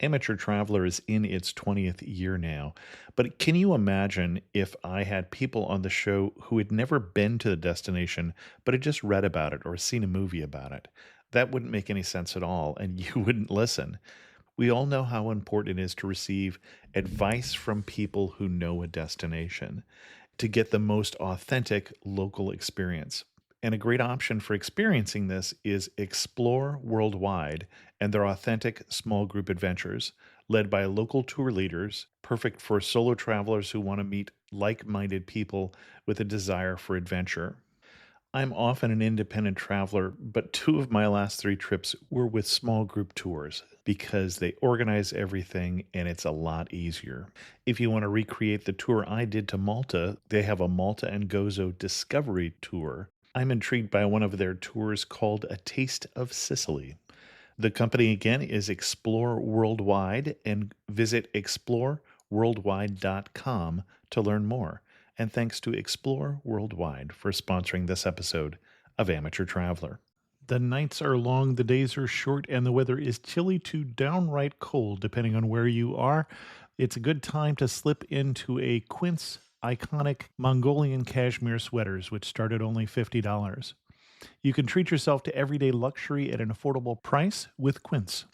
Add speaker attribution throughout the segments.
Speaker 1: Amateur Traveler is in its 20th year now, but can you imagine if I had people on the show who had never been to the destination, but had just read about it or seen a movie about it? That wouldn't make any sense at all, and you wouldn't listen. We all know how important it is to receive advice from people who know a destination to get the most authentic local experience. And a great option for experiencing this is Explore Worldwide and their authentic small group adventures, led by local tour leaders, perfect for solo travelers who want to meet like minded people with a desire for adventure. I'm often an independent traveler, but two of my last three trips were with small group tours because they organize everything and it's a lot easier. If you want to recreate the tour I did to Malta, they have a Malta and Gozo Discovery Tour. I'm intrigued by one of their tours called A Taste of Sicily. The company again is Explore Worldwide, and visit exploreworldwide.com to learn more. And thanks to Explore Worldwide for sponsoring this episode of Amateur Traveler. The nights are long, the days are short, and the weather is chilly to downright cold, depending on where you are. It's a good time to slip into a Quince iconic Mongolian cashmere sweaters, which start at only $50. You can treat yourself to everyday luxury at an affordable price with Quince.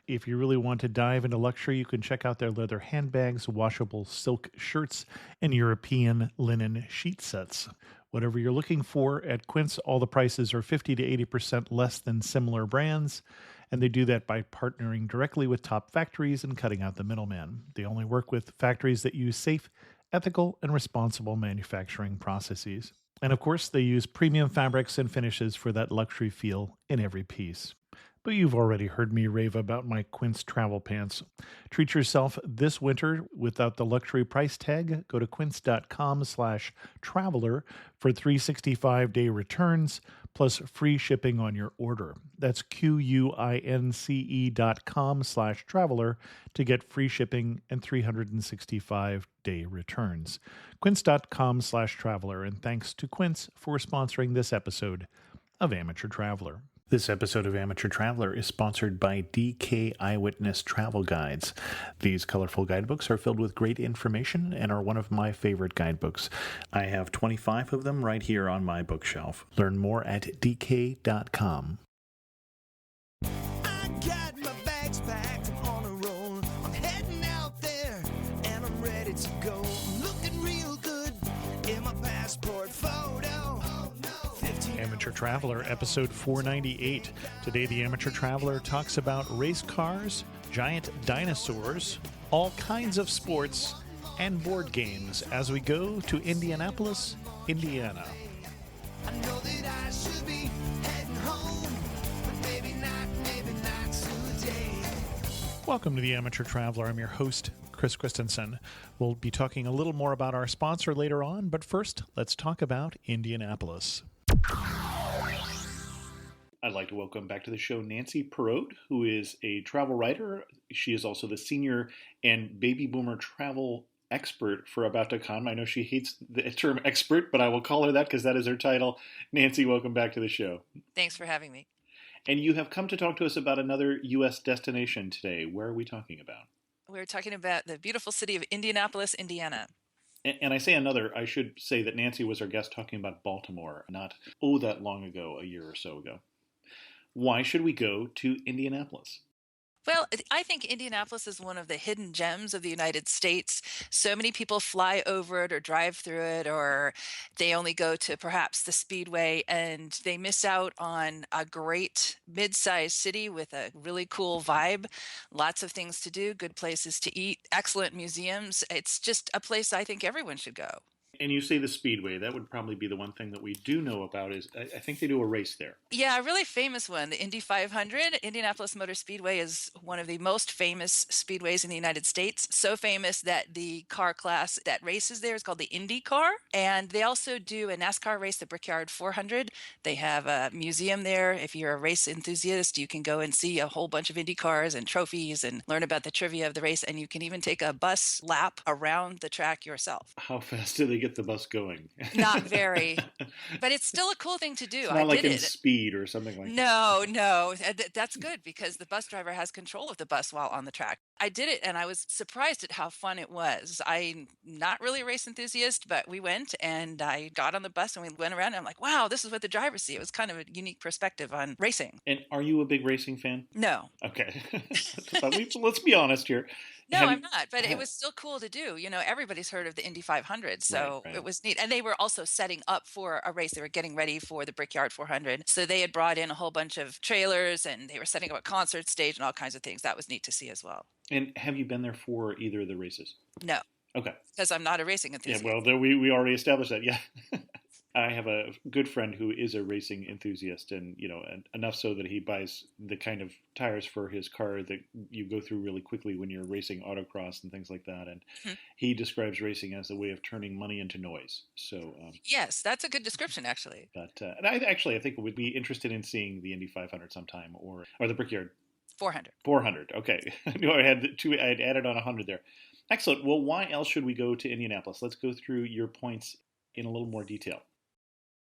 Speaker 1: If you really want to dive into luxury, you can check out their leather handbags, washable silk shirts, and European linen sheet sets. Whatever you're looking for at Quince, all the prices are 50 to 80% less than similar brands, and they do that by partnering directly with top factories and cutting out the middleman. They only work with factories that use safe, ethical, and responsible manufacturing processes. And of course, they use premium fabrics and finishes for that luxury feel in every piece. But you've already heard me rave about my Quince travel pants. Treat yourself this winter without the luxury price tag. Go to quince.com/traveler for 365-day returns plus free shipping on your order. That's QUINCE.com/traveler to get free shipping and 365-day returns. Quince.com/traveler. And thanks to Quince for sponsoring this episode of Amateur Traveler. This episode of Amateur Traveler is sponsored by DK Eyewitness Travel Guides. These colorful guidebooks are filled with great information and are one of my favorite guidebooks. I have 25 of them right here on my bookshelf. Learn more at dk.com.
Speaker 2: I got my bags packed, I'm on a roll. I'm heading out there and I'm ready to go. I'm looking real good in my passport photo.
Speaker 1: Amateur Traveler, episode 498. Today, the Amateur Traveler talks about race cars, giant dinosaurs, all kinds of sports, and board games as we go to Indianapolis, Indiana.
Speaker 2: I know that I should be heading home, but maybe not today.
Speaker 1: Welcome to the Amateur Traveler. I'm your host, Chris Christensen. We'll be talking a little more about our sponsor later on, but first, let's talk about Indianapolis. I'd like to welcome back to the show Nancy Parode, who is a travel writer. She is also the senior and baby boomer travel expert for About.com. I know she hates the term expert, but I will call her that because that is her title. Nancy, welcome back to the show.
Speaker 3: Thanks for having me.
Speaker 1: And you have come to talk to us about another U.S. destination today. Where are we talking about?
Speaker 3: We're talking about the beautiful city of Indianapolis, Indiana.
Speaker 1: And I say another, I should say that Nancy was our guest talking about Baltimore, not, that long ago, a year or so ago. Why should we go to Indianapolis?
Speaker 3: Well, I think Indianapolis is one of the hidden gems of the United States. So many people fly over it or drive through it, or they only go to perhaps the Speedway, and they miss out on a great mid-sized city with a really cool vibe, lots of things to do, good places to eat, excellent museums. It's just a place I think everyone should go.
Speaker 1: And you say the Speedway. That would probably be the one thing that we do know about is I think they do a race there.
Speaker 3: Yeah, a really famous one, the Indy 500. Indianapolis Motor Speedway is one of the most famous speedways in the United States. So famous that the car class that races there is called the Indy car. And they also do a NASCAR race, the Brickyard 400. They have a museum there. If you're a race enthusiast, you can go and see a whole bunch of Indy cars and trophies and learn about the trivia of the race. And you can even take a bus lap around the track yourself.
Speaker 1: How fast do they get the bus going?
Speaker 3: Not very, but it's still a cool thing to do.
Speaker 1: It's not
Speaker 3: I
Speaker 1: like
Speaker 3: did
Speaker 1: in
Speaker 3: it.
Speaker 1: Speed or something like that.
Speaker 3: No, that's good because the bus driver has control of the bus while on the track. I did it and I was surprised at how fun it was. I'm not really a race enthusiast, but we went and I got on the bus and we went around and I'm like, wow, this is what the drivers see. It was kind of a unique perspective on racing.
Speaker 1: And are you a big racing fan?
Speaker 3: No.
Speaker 1: Okay. Let's be honest here.
Speaker 3: No,
Speaker 1: Have
Speaker 3: I'm
Speaker 1: you?
Speaker 3: not, but it was still cool to do. Everybody's heard of the Indy 500,
Speaker 1: Right,
Speaker 3: so
Speaker 1: right.
Speaker 3: it was neat. And they were also setting up for a race. They were getting ready for the Brickyard 400. So they had brought in a whole bunch of trailers and they were setting up a concert stage and all kinds of things. That was neat to see as well.
Speaker 1: And have you been there for either of the races?
Speaker 3: No,
Speaker 1: Okay.
Speaker 3: because I'm not a racing
Speaker 1: Yeah,
Speaker 3: enthusiast.
Speaker 1: well, we already established that. Yeah. I have a good friend who is a racing enthusiast, and enough so that he buys the kind of tires for his car that you go through really quickly when you're racing autocross and things like that. And
Speaker 3: Hmm.
Speaker 1: he describes racing as a way of turning money into noise. So,
Speaker 3: Yes, that's a good description, actually.
Speaker 1: and I think would be interested in seeing the Indy 500 sometime, or the Brickyard
Speaker 3: 400.
Speaker 1: 400. Okay, no, I had two. I had added on 100 there. Excellent. Well, why else should we go to Indianapolis? Let's go through your points in a little more detail.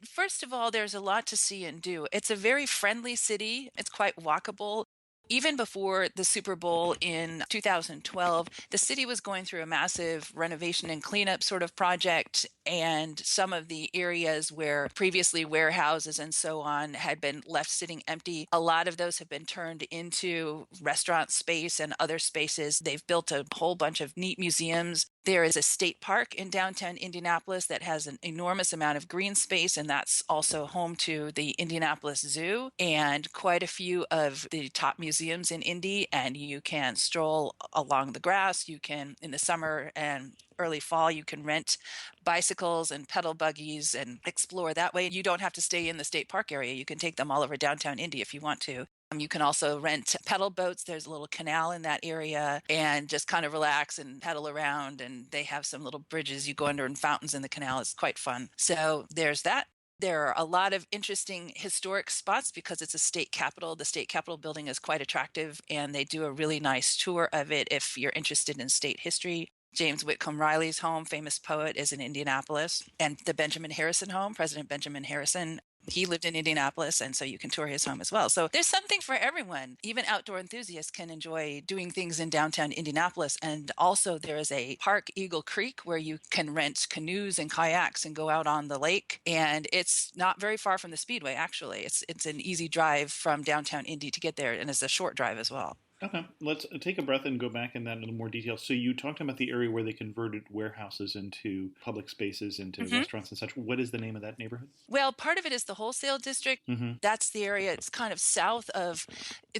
Speaker 3: First of all, there's a lot to see and do. It's a very friendly city. It's quite walkable. Even before the Super Bowl in 2012, the city was going through a massive renovation and cleanup sort of project. And some of the areas where previously warehouses and so on had been left sitting empty, a lot of those have been turned into restaurant space and other spaces. They've built a whole bunch of neat museums. There is a state park in downtown Indianapolis that has an enormous amount of green space, and that's also home to the Indianapolis Zoo and quite a few of the top museums in Indy. And you can stroll along the grass. You can, in the summer and early fall, you can rent bicycles and pedal buggies and explore that way. You don't have to stay in the state park area. You can take them all over downtown Indy if you want to. You can also rent pedal boats. There's a little canal in that area and just kind of relax and pedal around. And they have some little bridges you go under and fountains in the canal. It's quite fun. So there's that. There are a lot of interesting historic spots because it's a state capitol. The state capitol building is quite attractive and they do a really nice tour of it if you're interested in state history. James Whitcomb Riley's home, famous poet, is in Indianapolis. And the Benjamin Harrison home, President Benjamin Harrison, he lived in Indianapolis, and so you can tour his home as well. So there's something for everyone. Even outdoor enthusiasts can enjoy doing things in downtown Indianapolis. And also there is a park, Eagle Creek, where you can rent canoes and kayaks and go out on the lake. And it's not very far from the Speedway, actually. It's an easy drive from downtown Indy to get there, and it's a short drive as well.
Speaker 1: Okay, let's take a breath and go back in that in a little more detail. So you talked about the area where they converted warehouses into public spaces, into restaurants and such. What is the name of that neighborhood?
Speaker 3: Well, part of it is the wholesale district. That's the area. It's kind of south of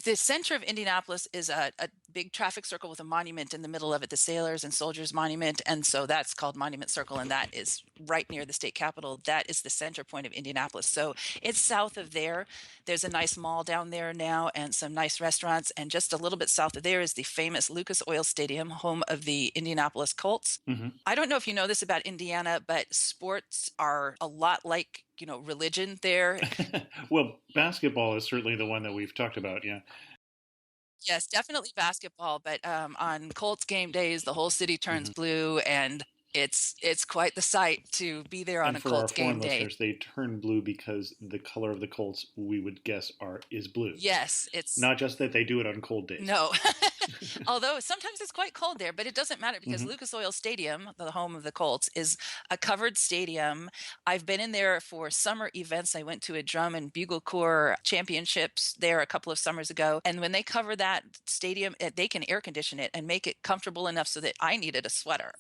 Speaker 3: the center of Indianapolis is a big traffic circle with a monument in the middle of it, the Sailors and Soldiers Monument. And so that's called Monument Circle. And that is right near the state capitol. That is the center point of Indianapolis. So it's south of there. There's a nice mall down there now and some nice restaurants. And just a little bit south of there is the famous Lucas Oil Stadium, home of the Indianapolis Colts. I don't know if you know this about Indiana, but sports are a lot like, religion there.
Speaker 1: Well, basketball is certainly the one that we've talked about, yeah.
Speaker 3: Yes, definitely basketball, but on Colts game days, the whole city turns blue, and it's quite the sight to be there on
Speaker 1: And
Speaker 3: a
Speaker 1: for our
Speaker 3: Colts game
Speaker 1: foreign
Speaker 3: day.
Speaker 1: listeners, they turn blue because the color of the Colts, we would guess, is blue.
Speaker 3: Yes, it's
Speaker 1: Not just that they do it on cold days.
Speaker 3: no. Although sometimes it's quite cold there, but it doesn't matter because Lucas Oil Stadium, the home of the Colts, is a covered stadium. I've been in there for summer events. I went to a drum and bugle corps championships there a couple of summers ago. And when they cover that stadium, they can air condition it and make it comfortable enough so that I needed a sweater.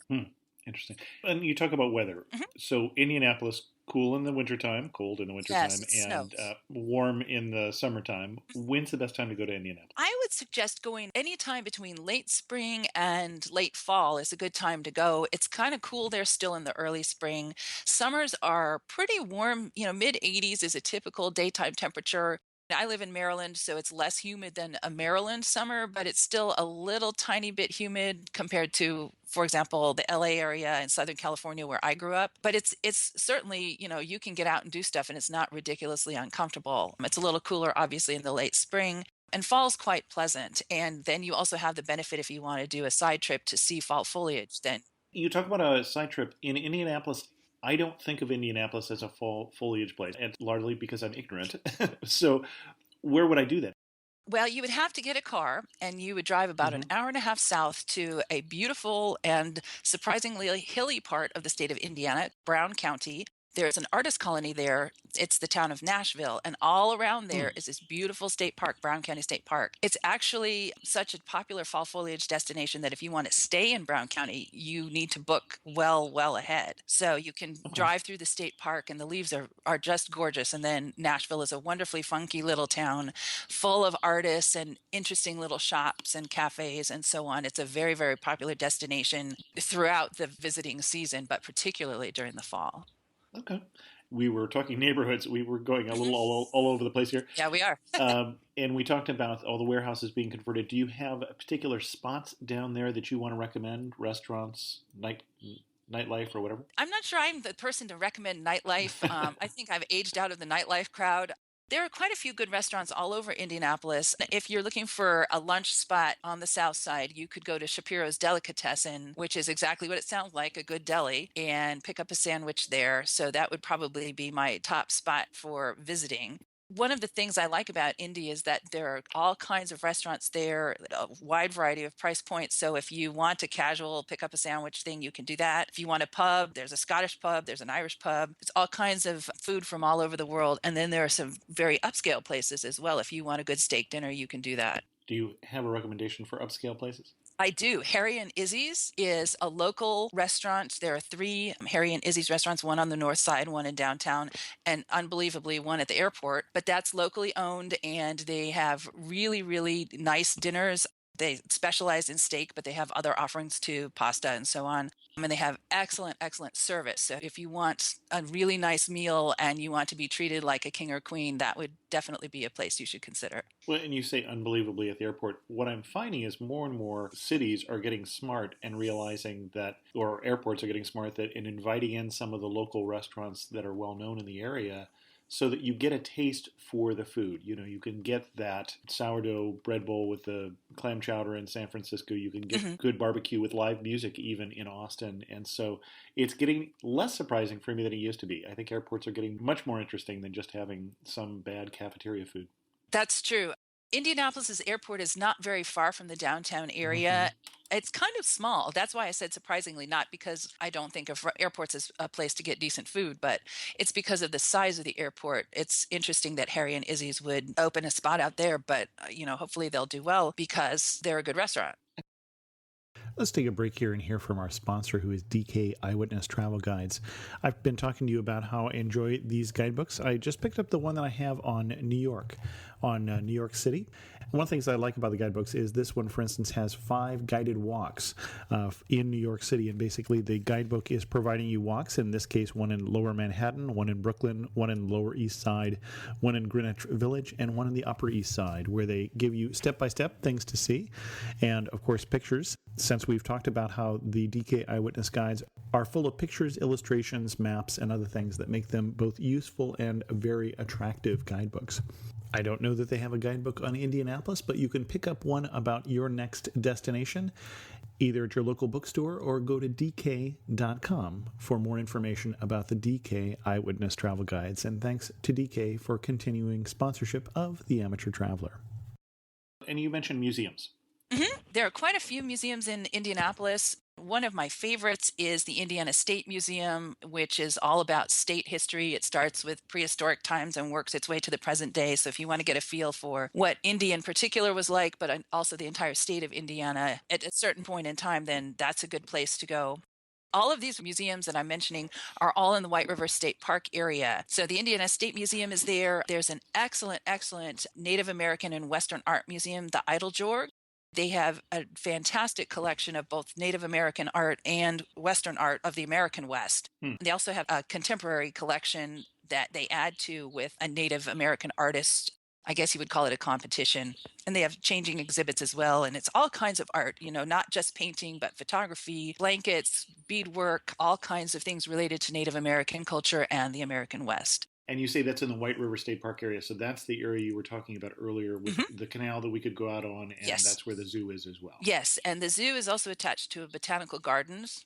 Speaker 1: Interesting. And you talk about weather. So Indianapolis, cool in the wintertime, cold in the wintertime,
Speaker 3: Yes, it
Speaker 1: and
Speaker 3: snows.
Speaker 1: warm in the summertime. When's the best time to go to Indianapolis?
Speaker 3: I would suggest going anytime between late spring and late fall is a good time to go. It's kind of cool there still in the early spring. Summers are pretty warm, mid 80s is a typical daytime temperature. I live in Maryland, so it's less humid than a Maryland summer, but it's still a little tiny bit humid compared to, for example, the LA area in Southern California where I grew up. But it's certainly, you can get out and do stuff and it's not ridiculously uncomfortable. It's a little cooler, obviously, in the late spring. And fall's quite pleasant. And then you also have the benefit if you want to do a side trip to see fall foliage, then.
Speaker 1: You talk about a side trip in Indianapolis. I don't think of Indianapolis as a fall foliage place, and largely because I'm ignorant. So, where would I do that?
Speaker 3: Well, you would have to get a car and you would drive about an
Speaker 1: Hmm.
Speaker 3: hour and a half south to a beautiful and surprisingly hilly part of the state of Indiana, Brown County. There's an artist colony there. It's the town of Nashville. And all around there is this beautiful state park, Brown County State Park. It's actually such a popular fall foliage destination that if you want to stay in Brown County, you need to book well ahead. So you can
Speaker 1: Okay.
Speaker 3: drive through the state park and the leaves are just gorgeous. And then Nashville is a wonderfully funky little town full of artists and interesting little shops and cafes and so on. It's a very popular destination throughout the visiting season, but particularly during the fall.
Speaker 1: Okay. We were talking neighborhoods. We were going a little
Speaker 3: Mhm.
Speaker 1: all over the place here.
Speaker 3: Yeah, we are.
Speaker 1: And we talked about all the warehouses being converted. Do you have particular spots down there that you want to recommend? Restaurants, nightlife, or whatever?
Speaker 3: I'm not sure I'm the person to recommend nightlife. I think I've aged out of the nightlife crowd. There are quite a few good restaurants all over Indianapolis. If you're looking for a lunch spot on the south side, you could go to Shapiro's Delicatessen, which is exactly what it sounds like, a good deli, and pick up a sandwich there. So that would probably be my top spot for visiting. One of the things I like about Indy is that there are all kinds of restaurants there, a wide variety of price points. So if you want a casual pick up a sandwich thing, you can do that. If you want a pub, there's a Scottish pub, there's an Irish pub. It's all kinds of food from all over the world. And then there are some very upscale places as well. If you want a good steak dinner, you can do that.
Speaker 1: Do you have a recommendation for upscale places?
Speaker 3: I do. Harry and Izzy's is a local restaurant. There are three Harry and Izzy's restaurants, one on the north side, one in downtown, and unbelievably, one at the airport. But that's locally owned, and they have really nice dinners. They specialize in steak, but they have other offerings too, pasta and so on. And they have excellent service. So if you want a really nice meal and you want to be treated like a king or queen, that would definitely be a place you should consider.
Speaker 1: Well, and you say unbelievably at the airport. What I'm finding is more and more cities are getting smart and realizing that, or airports are getting smart that in inviting in some of the local restaurants that are well known in the area so that you get a taste for the food. You know, you can get that sourdough bread bowl with the clam chowder in San Francisco. You can get
Speaker 3: Mhm.
Speaker 1: good barbecue with live music even in Austin. And so it's getting less surprising for me than it used to be. I think airports are getting much more interesting than just having some bad cafeteria food.
Speaker 3: That's true. Indianapolis's airport is not very far from the downtown
Speaker 1: Hmm.
Speaker 3: area. It's kind of small. That's why I said surprisingly, not because I don't think of airports as a place to get decent food, but it's because of the size of the airport. It's interesting that Harry and Izzy's would open a spot out there, but hopefully they'll do well because they're a good restaurant.
Speaker 4: Let's take a break here and hear from our sponsor, who is DK Eyewitness Travel Guides. I've been talking to you about how I enjoy these guidebooks. I just picked up the one that I have on New York, on New York City. One of the things I like about the guidebooks is this one, for instance, has 5 guided walks in New York City. And basically, the guidebook is providing you walks, in this case, one in Lower Manhattan, one in Brooklyn, one in Lower East Side, one in Greenwich Village, and one in the Upper East Side, where they give you step-by-step things to see. And, of course, pictures. Since we've talked about how the DK Eyewitness Guides are full of pictures, illustrations, maps, and other things that make them both useful and very attractive guidebooks. I don't know that they have a guidebook on Indianapolis, but you can pick up one about your next destination, either at your local bookstore or go to dk.com for more information about the DK Eyewitness Travel Guides. And thanks to DK for continuing sponsorship of The Amateur Traveler.
Speaker 1: And you mentioned museums.
Speaker 3: There are quite a few museums in Indianapolis. One of my favorites is the Indiana State Museum, which is all about state history. It starts with prehistoric times and works its way to the present day. So if you want to get a feel for what Indy in particular was like, but also the entire state of Indiana at a certain point in time, then that's a good place to go. All of these museums that I'm mentioning are all in the White River State Park area. So the Indiana State Museum is there. There's an excellent Native American and Western art museum, the Eiteljorg. They have a fantastic collection of both Native American art and Western art of the American West.
Speaker 1: Hmm.
Speaker 3: They also have a contemporary collection that they add to with a Native American artist. I guess you would call it a competition. And they have changing exhibits as well. And it's all kinds of art, not just painting, but photography, blankets, beadwork, all kinds of things related to Native American culture and the American West.
Speaker 1: And you say that's in the White River State Park area. So that's the area you were talking about earlier with the canal that we could go out on. And
Speaker 3: Yes.
Speaker 1: that's where the zoo is as well.
Speaker 3: Yes. And the zoo is also attached to botanical gardens.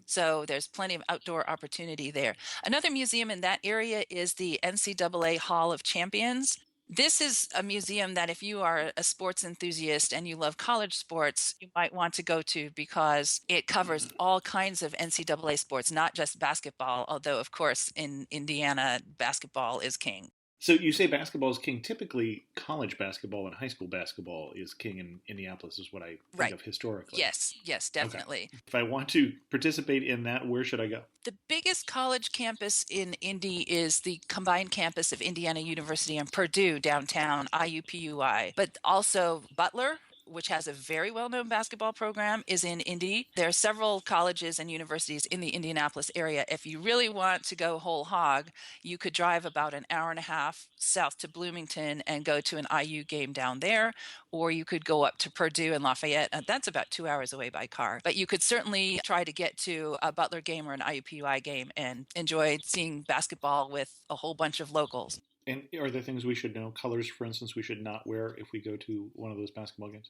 Speaker 3: So there's plenty of outdoor opportunity there. Another museum in that area is the NCAA Hall of Champions. This is a museum that if you are a sports enthusiast and you love college sports, you might want to go to because it covers all kinds of NCAA sports, not just basketball, although, of course, in Indiana, basketball is king.
Speaker 1: So you say basketball is king. Typically, college basketball and high school basketball is king in Indianapolis, is what I think
Speaker 3: Right.
Speaker 1: of historically.
Speaker 3: Yes,
Speaker 1: Okay.
Speaker 3: definitely.
Speaker 1: If I want to participate in that, where should I go?
Speaker 3: The biggest college campus in Indy is the combined campus of Indiana University and Purdue downtown, IUPUI, but also Butler, which has a very well-known basketball program, is in Indy. There are several colleges and universities in the Indianapolis area. If you really want to go whole hog, you could drive about an hour and a half south to Bloomington and go to an IU game down there, or you could go up to Purdue and Lafayette. That's about 2 hours away by car. But you could certainly try to get to a Butler game or an IUPUI game and enjoy seeing basketball with a whole bunch of locals.
Speaker 1: And are there things we should know? Colors, for instance, we should not wear if we go to one of those basketball games?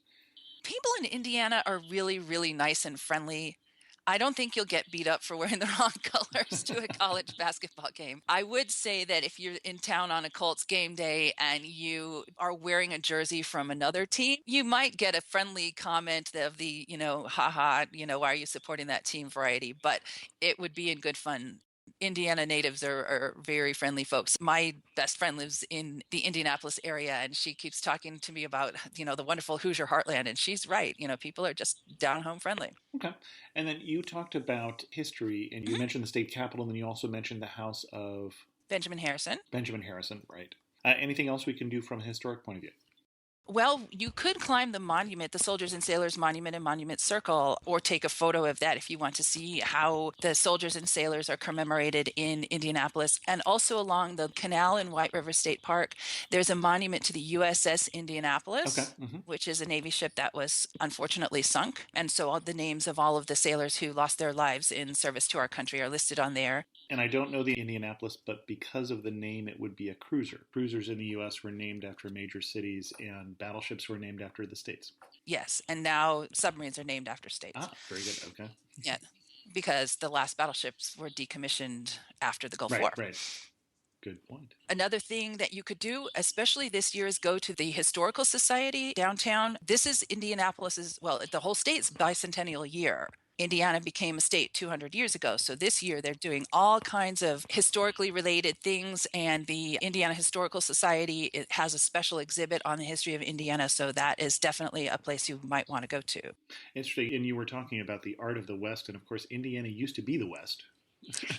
Speaker 3: People in Indiana are really, really nice and friendly. I don't think you'll get beat up for wearing the wrong colors to a college basketball game. I would say that if you're in town on a Colts game day and you are wearing a jersey from another team, you might get a friendly comment of the, haha, why are you supporting that team variety? But it would be in good fun. Indiana natives are very friendly folks. My best friend lives in the Indianapolis area, and she keeps talking to me about, the wonderful Hoosier heartland. And she's right. People are just down home friendly.
Speaker 1: Okay. And then you talked about history, and you
Speaker 3: Mhm.
Speaker 1: mentioned the state capitol, and then you also mentioned the house of
Speaker 3: Benjamin Harrison.
Speaker 1: Benjamin Harrison, right? Anything else we can do from a historic point of view?
Speaker 3: Well, you could climb the monument, the Soldiers and Sailors Monument and Monument Circle, or take a photo of that if you want to see how the soldiers and sailors are commemorated in Indianapolis. And also along the canal in White River State Park, there's a monument to the USS
Speaker 1: Okay.
Speaker 3: Indianapolis, which is a Navy ship that was unfortunately sunk. And so all the names of all of the sailors who lost their lives in service to our country are listed on there.
Speaker 1: And I don't know the Indianapolis, but because of the name, it would be a cruiser. Cruisers in the U.S. were named after major cities, and battleships were named after the states.
Speaker 3: Yes, and now submarines are named after states.
Speaker 1: Ah, very good. Okay.
Speaker 3: Yeah, because the last battleships were decommissioned after the Gulf War.
Speaker 1: Right. Good point.
Speaker 3: Another thing that you could do, especially this year, is go to the Historical Society downtown. This is Indianapolis's, well, the whole state's bicentennial year. Indiana became a state 200 years ago. So this year they're doing all kinds of historically related things. And the Indiana Historical Society, it has a special exhibit on the history of Indiana. So that is definitely a place you might want to go to.
Speaker 1: Interesting. And you were talking about the art of the West. And of course, Indiana used to be the West.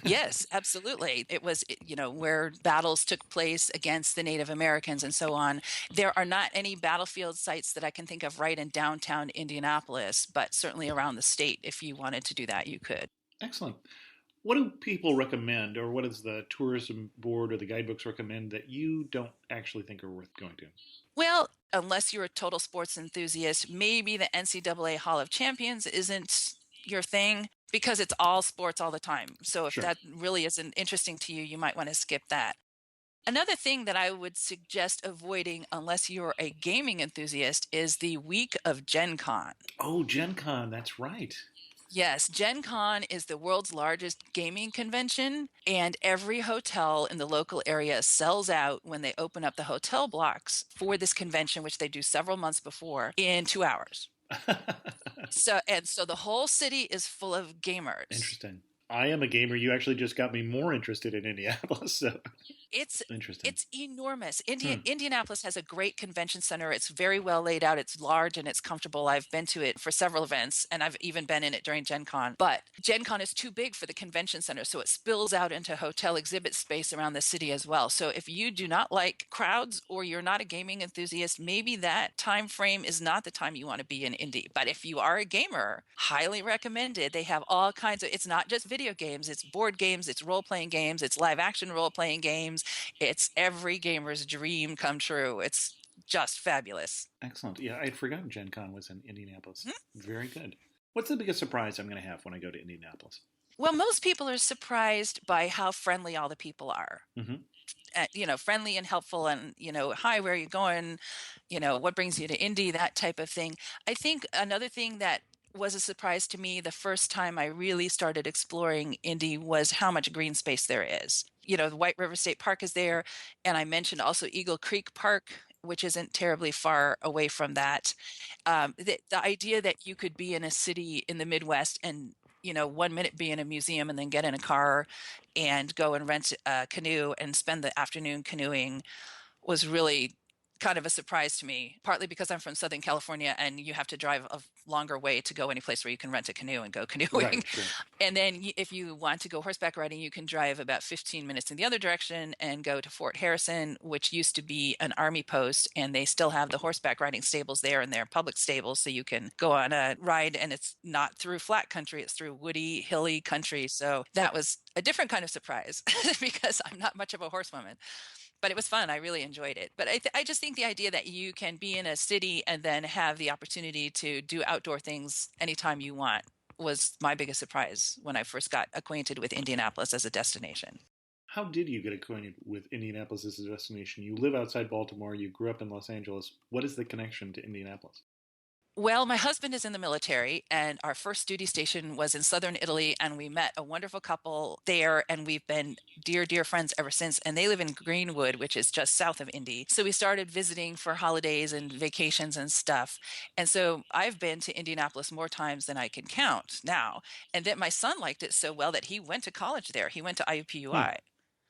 Speaker 3: Yes, absolutely. It was, where battles took place against the Native Americans and so on. There are not any battlefield sites that I can think of right in downtown Indianapolis, but certainly around the state, if you wanted to do that, you could.
Speaker 1: Excellent. What do people recommend, or what does the tourism board or the guidebooks recommend that you don't actually think are worth going to?
Speaker 3: Well, unless you're a total sports enthusiast, maybe the NCAA Hall of Champions isn't your thing because it's all sports all the time. So if
Speaker 1: Sure.
Speaker 3: that really isn't interesting to you, you might want to skip that. Another thing that I would suggest avoiding unless you're a gaming enthusiast is the week of Gen Con.
Speaker 1: Oh, Gen Con, that's right.
Speaker 3: Yes, Gen Con is the world's largest gaming convention, and every hotel in the local area sells out when they open up the hotel blocks for this convention, which they do several months before, in 2 hours. So the whole city is full of gamers.
Speaker 1: Interesting. I am a gamer. You actually just got me more interested in Indianapolis. So
Speaker 3: It's
Speaker 1: interesting.
Speaker 3: it's enormous. Indianapolis has a great convention center. It's very well laid out. It's large and it's comfortable. I've been to it for several events, and I've even been in it during Gen Con. But Gen Con is too big for the convention center, so it spills out into hotel exhibit space around the city as well. So if you do not like crowds or you're not a gaming enthusiast, maybe that time frame is not the time you want to be in Indy. But if you are a gamer, highly recommended. They have all kinds of, it's not just video games, it's board games, it's role-playing games, it's live action role-playing games. It's every gamer's dream come true. It's just fabulous.
Speaker 1: Excellent. Yeah, I'd forgotten Gen Con was in Indianapolis. Very good. What's the biggest surprise I'm going to have when I go to Indianapolis?
Speaker 3: Well, most people are surprised by how friendly all the people are. Friendly and helpful and, hi, where are you going? What brings you to Indy? That type of thing. I think another thing that was a surprise to me the first time I really started exploring Indy was how much green space there is. The White River State Park is there, and I mentioned also Eagle Creek Park, which isn't terribly far away from that. The idea that you could be in a city in the Midwest and 1 minute be in a museum and then get in a car and go and rent a canoe and spend the afternoon canoeing was really kind of a surprise to me, partly because I'm from Southern California and you have to drive a longer way to go any place where you can rent a canoe and go canoeing.
Speaker 1: Right, sure.
Speaker 3: And then if you want to go horseback riding, you can drive about 15 minutes in the other direction and go to Fort Harrison, which used to be an army post, and they still have the horseback riding stables there, and they're public stables, so you can go on a ride, and it's not through flat country, it's through woody, hilly country. So that was a different kind of surprise because I'm not much of a horsewoman. But it was fun. I really enjoyed it. But I just think the idea that you can be in a city and then have the opportunity to do outdoor things anytime you want was my biggest surprise when I first got acquainted with Indianapolis as a destination.
Speaker 1: How did you get acquainted with Indianapolis as a destination? You live outside Baltimore. You grew up in Los Angeles. What is the connection to Indianapolis?
Speaker 3: Well, my husband is in the military, and our first duty station was in southern Italy, and we met a wonderful couple there, and we've been dear, dear friends ever since. And they live in Greenwood, which is just south of Indy. So we started visiting for holidays and vacations and stuff. And so I've been to Indianapolis more times than I can count now. And then my son liked it so well that he went to college there. He went to IUPUI.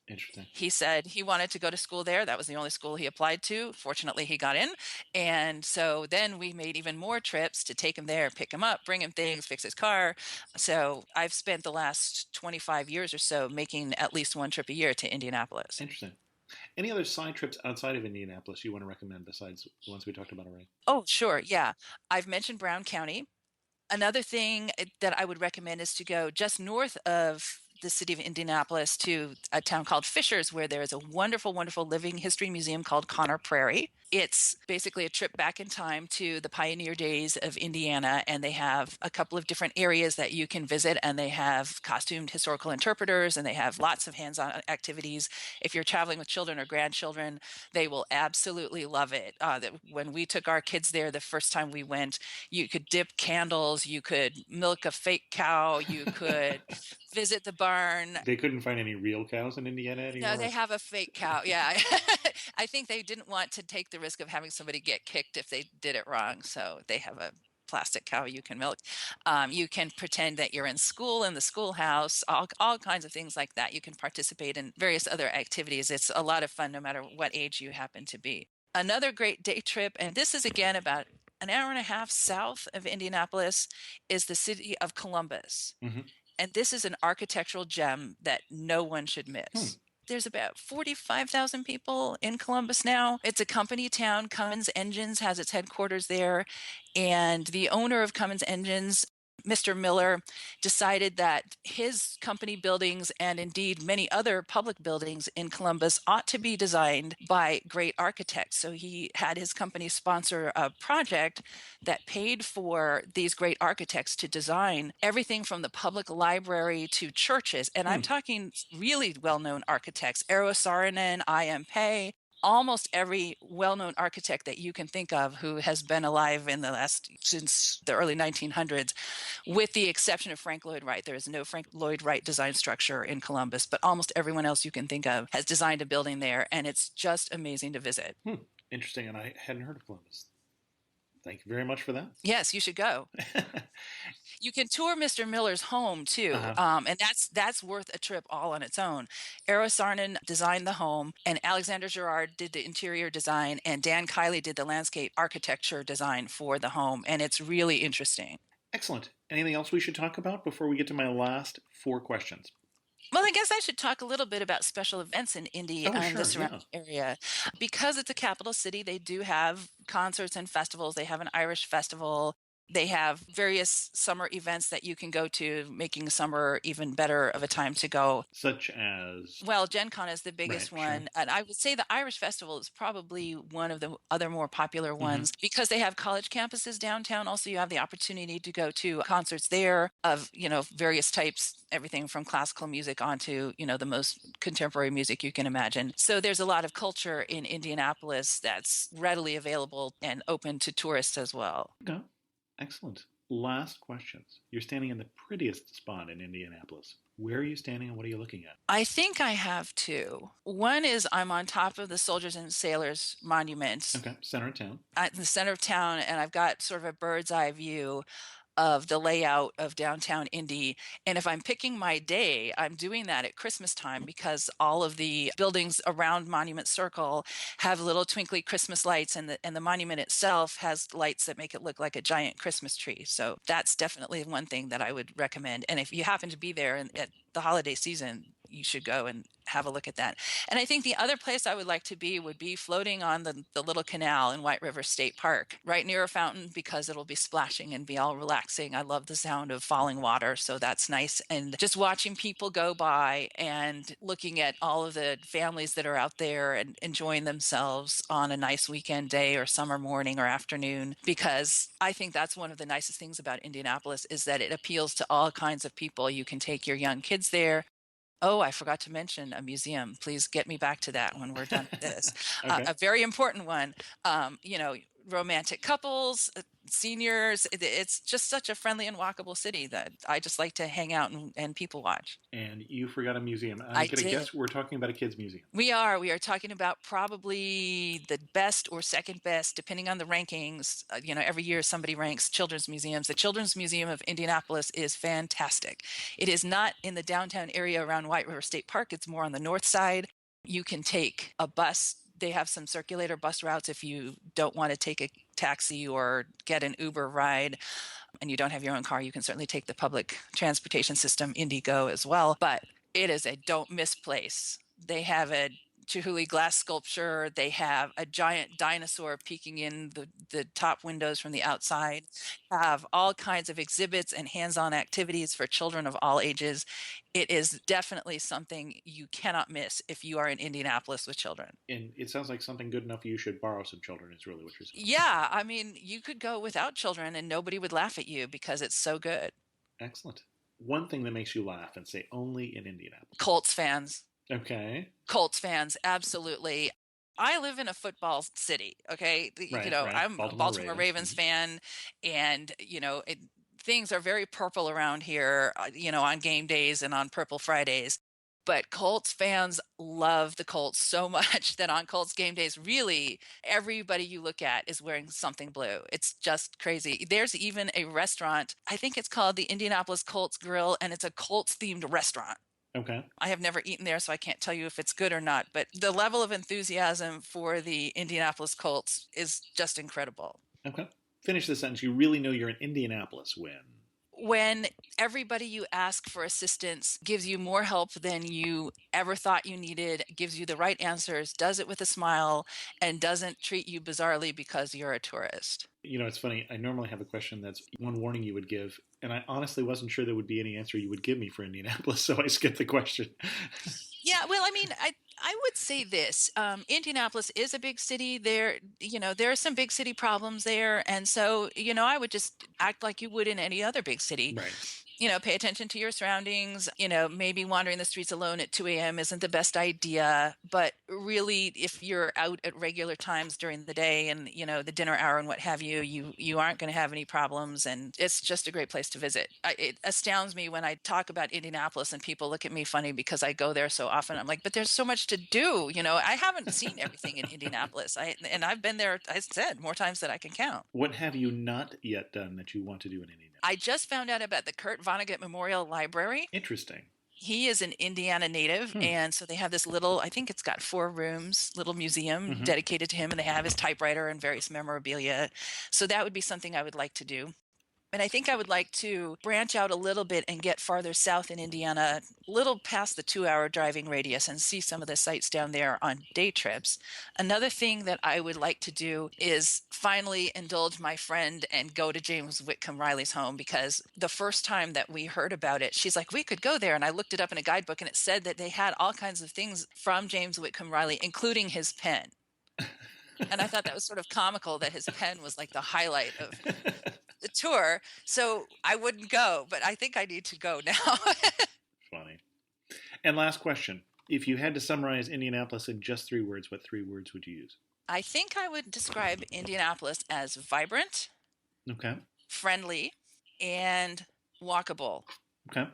Speaker 1: Interesting.
Speaker 3: He said he wanted to go to school there. That was the only school he applied to. Fortunately, he got in. And so then we made even more trips to take him there, pick him up, bring him things, fix his car. So I've spent the last 25 years or so making at least one trip a year to Indianapolis.
Speaker 1: Interesting. Any other side trips outside of Indianapolis you want to recommend besides the ones we talked about already?
Speaker 3: Oh, sure. Yeah. I've mentioned Brown County. Another thing that I would recommend is to go just north of the city of Indianapolis to a town called Fishers, where there is a wonderful, wonderful living history museum called Connor Prairie. It's basically a trip back in time to the pioneer days of Indiana, and they have a couple of different areas that you can visit, and they have costumed historical interpreters, and they have lots of hands-on activities. If you're traveling with children or grandchildren, they will absolutely love it. When we took our kids there the first time we went, you could dip candles, you could milk a fake cow, you could visit the barn.
Speaker 1: They couldn't find any real cows in Indiana anymore?
Speaker 3: No, they have a fake cow. Yeah. I think they didn't want to take the risk of having somebody get kicked if they did it wrong. So they have a plastic cow you can milk. You can pretend that you're in school in the schoolhouse, all kinds of things like that. You can participate in various other activities. It's a lot of fun no matter what age you happen to be. Another great day trip, and this is again about an hour and a half south of Indianapolis, is the city of Columbus.
Speaker 1: Mm-hmm.
Speaker 3: And this is an architectural gem that no one should miss. There's about 45,000 people in Columbus now. It's a company town. Cummins Engines has its headquarters there. And the owner of Cummins Engines, Mr. Miller, decided that his company buildings and indeed many other public buildings in Columbus ought to be designed by great architects. So he had his company sponsor a project that paid for these great architects to design everything from the public library to churches. And I'm talking really well-known architects, Eero Saarinen, I.M. Pei, almost every well-known architect that you can think of who has been alive since the early 1900s, with the exception of Frank Lloyd Wright. There is no Frank Lloyd Wright design structure in Columbus, but almost everyone else you can think of has designed a building there, and it's just amazing to visit.
Speaker 1: Interesting, and I hadn't heard of Columbus. Thank you very much for that.
Speaker 3: Yes, you should go. You can tour Mr. Miller's home too, and that's worth a trip all on its own. Eero Saarinen designed the home, and Alexander Girard did the interior design, and Dan Kiley did the landscape architecture design for the home, and it's really interesting.
Speaker 1: Excellent. Anything else we should talk about before we get to my last 4 questions?
Speaker 3: Well, I guess I should talk a little bit about special events in Indy and the surrounding area. Because it's a capital city, they do have concerts and festivals. They have an Irish festival. They have various summer events that you can go to, making summer even better of a time to go.
Speaker 1: Such as?
Speaker 3: Well, Gen Con is the biggest one. Sure. And I would say the Irish Festival is probably one of the other more popular ones because they have college campuses downtown. Also, you have the opportunity to go to concerts there of, various types, everything from classical music onto, the most contemporary music you can imagine. So there's a lot of culture in Indianapolis that's readily available and open to tourists as well.
Speaker 1: Okay. Excellent. Last questions. You're standing in the prettiest spot in Indianapolis. Where are you standing and what are you looking at?
Speaker 3: I think I have two. One is I'm on top of the Soldiers and Sailors Monument
Speaker 1: Okay, center of town.
Speaker 3: at the center of town, and I've got sort of a bird's eye view of the layout of downtown Indy. And if I'm picking my day, I'm doing that at Christmas time because all of the buildings around Monument Circle have little twinkly Christmas lights, and the monument itself has lights that make it look like a giant Christmas tree. So that's definitely one thing that I would recommend. And if you happen to be there at the holiday season, you should go and have a look at that. And I think the other place I would like to be would be floating on the little canal in White River State Park, right near a fountain, because it'll be splashing and be all relaxing. I love the sound of falling water, so that's nice. And just watching people go by and looking at all of the families that are out there and enjoying themselves on a nice weekend day or summer morning or afternoon, because I think that's one of the nicest things about Indianapolis is that it appeals to all kinds of people. You can take your young kids there. Oh, I forgot to mention a museum. Please get me back to that when we're done with this.
Speaker 1: Okay.
Speaker 3: A very important one. Romantic couples, seniors. It's just such a friendly and walkable city that I just like to hang out and people watch.
Speaker 1: And you forgot a musium. I'm
Speaker 3: I
Speaker 1: going to
Speaker 3: did.
Speaker 1: guess we're talking about a kids' museum.
Speaker 3: We are talking about probably the best or second best, depending on the rankings. Every year somebody ranks children's museums. The Children's Museum of Indianapolis is fantastic. It is not in the downtown area around White River State Park. It's more on the north side. You can take a bus. They have some circulator bus routes if you don't want to take a taxi or get an Uber ride and you don't have your own car. You can certainly take the public transportation system, Indigo, as well. But it is a don't miss place. They have a Chihuly glass sculpture. They have a giant dinosaur peeking in the top windows from the outside. Have all kinds of exhibits and hands-on activities for children of all ages. It is definitely something you cannot miss if you are in Indianapolis with children.
Speaker 1: And it sounds like something good enough you should borrow some children is really what you're saying.
Speaker 3: Yeah, I mean, you could go without children and nobody would laugh at you because it's so good.
Speaker 1: Excellent. One thing that makes you laugh and say only in Indianapolis.
Speaker 3: Colts fans.
Speaker 1: Okay.
Speaker 3: Colts fans, absolutely. I live in a football city, okay?
Speaker 1: Right, right.
Speaker 3: I'm a Baltimore
Speaker 1: Ravens.
Speaker 3: Ravens fan, and, things are very purple around here, on game days and on Purple Fridays. But Colts fans love the Colts so much that on Colts game days, really, everybody you look at is wearing something blue. It's just crazy. There's even a restaurant, I think it's called the Indianapolis Colts Grill, and it's a Colts-themed restaurant.
Speaker 1: Okay.
Speaker 3: I have never eaten there, so I can't tell you if it's good or not, but the level of enthusiasm for the Indianapolis Colts is just incredible.
Speaker 1: Okay. Finish the sentence. You really know you're in Indianapolis
Speaker 3: when everybody you ask for assistance gives you more help than you ever thought you needed, gives you the right answers, does it with a smile, and doesn't treat you bizarrely because you're a tourist.
Speaker 1: It's funny. I normally have a question that's one warning you would give, and I honestly wasn't sure there would be any answer you would give me for Indianapolis, so I skipped the question.
Speaker 3: Yeah, well, I mean, I would say this. Indianapolis is a big city. There are some big city problems there. And so, I would just act like you would in any other big city.
Speaker 1: Right.
Speaker 3: Pay attention to your surroundings. Maybe wandering the streets alone at 2 a.m. isn't the best idea. But really, if you're out at regular times during the day and, the dinner hour and what have you, you aren't going to have any problems. And it's just a great place to visit. It astounds me when I talk about Indianapolis and people look at me funny because I go there so often. I'm like, but there's so much to do. I haven't seen everything in Indianapolis. And I've been there, I said, more times than I can count.
Speaker 1: What have you not yet done that you want to do in Indianapolis?
Speaker 3: I just found out about the Kurt Vonnegut Memorial Library.
Speaker 1: Interesting.
Speaker 3: He is an Indiana native, and so they have this little, I think it's got 4 rooms, little museum dedicated to him, and they have his typewriter and various memorabilia. So that would be something I would like to do. And I think I would like to branch out a little bit and get farther south in Indiana, a little past the 2-hour driving radius, and see some of the sites down there on day trips. Another thing that I would like to do is finally indulge my friend and go to James Whitcomb Riley's home, because the first time that we heard about it, she's like, we could go there. And I looked it up in a guidebook, and it said that they had all kinds of things from James Whitcomb Riley, including his pen. And I thought that was sort of comical that his pen was like the highlight of the tour. So I wouldn't go, but I think I need to go now.
Speaker 1: Funny. And last question. If you had to summarize Indianapolis in just 3 words, what 3 words would you use?
Speaker 3: I think I would describe Indianapolis as vibrant,
Speaker 1: Okay.
Speaker 3: friendly, and walkable.
Speaker 1: Okay.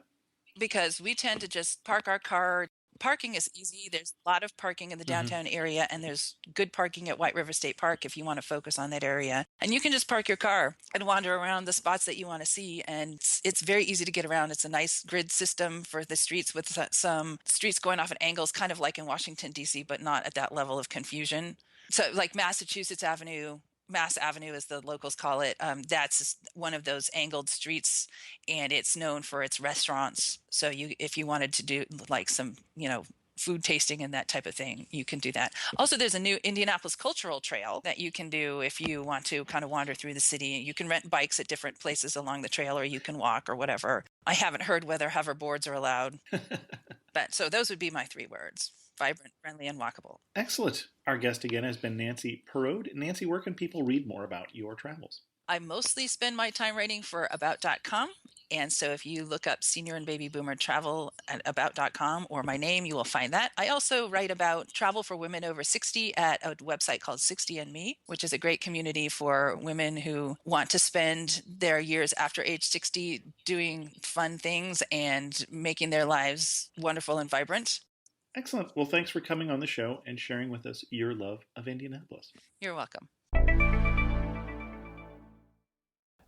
Speaker 3: Because we tend to just park our car. Parking is easy. There's a lot of parking in the downtown area, and there's good parking at White River State Park if you want to focus on that area. And you can just park your car and wander around the spots that you want to see. And it's very easy to get around. It's a nice grid system for the streets with some streets going off at angles, kind of like in Washington, D.C., but not at that level of confusion. So like Massachusetts Avenue, Mass Avenue, as the locals call it, that's one of those angled streets, and it's known for its restaurants. So if you wanted to do like some, food tasting and that type of thing, you can do that. Also, there's a new Indianapolis Cultural Trail that you can do if you want to kind of wander through the city. You can rent bikes at different places along the trail, or you can walk or whatever. I haven't heard whether hoverboards are allowed. But so those would be my 3 words: vibrant, friendly, and walkable.
Speaker 1: Excellent. Our guest again has been Nancy Parode. Nancy, where can people read more about your travels?
Speaker 3: I mostly spend my time writing for About.com. And so if you look up Senior and Baby Boomer Travel at About.com or my name, you will find that. I also write about travel for women over 60 at a website called 60andMe, which is a great community for women who want to spend their years after age 60 doing fun things and making their lives wonderful and vibrant.
Speaker 1: Excellent. Well, thanks for coming on the show and sharing with us your love of Indianapolis.
Speaker 3: You're welcome.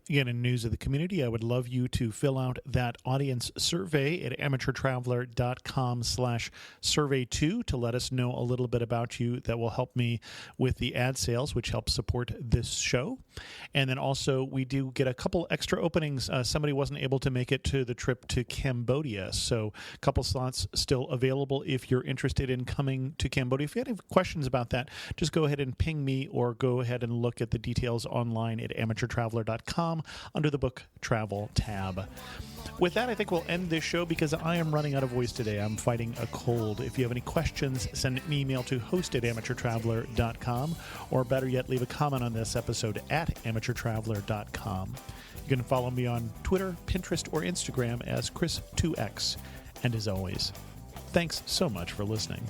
Speaker 4: Again, in news of the community, I would love you to fill out that audience survey at amateurtraveler.com/survey2 to let us know a little bit about you. That will help me with the ad sales, which helps support this show. And then also, we do get a couple extra openings. Somebody wasn't able to make it to the trip to Cambodia, so a couple slots still available if you're interested in coming to Cambodia. If you have any questions about that, just go ahead and ping me or go ahead and look at the details online at amateurtraveler.com under the book travel tab. With that, I think we'll end this show because I am running out of voice today. I'm fighting a cold. If you have any questions, send an email to host@amateurtraveler.com, or better yet, leave a comment on this episode at amateurtraveler.com. You can follow me on Twitter, Pinterest, or Instagram as Chris2X. And as always, thanks so much for listening.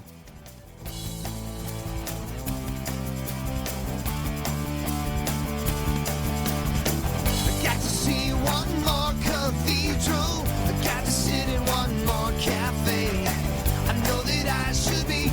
Speaker 2: Got to see one more cathedral. I got to sit in one more cafe. I know that I should be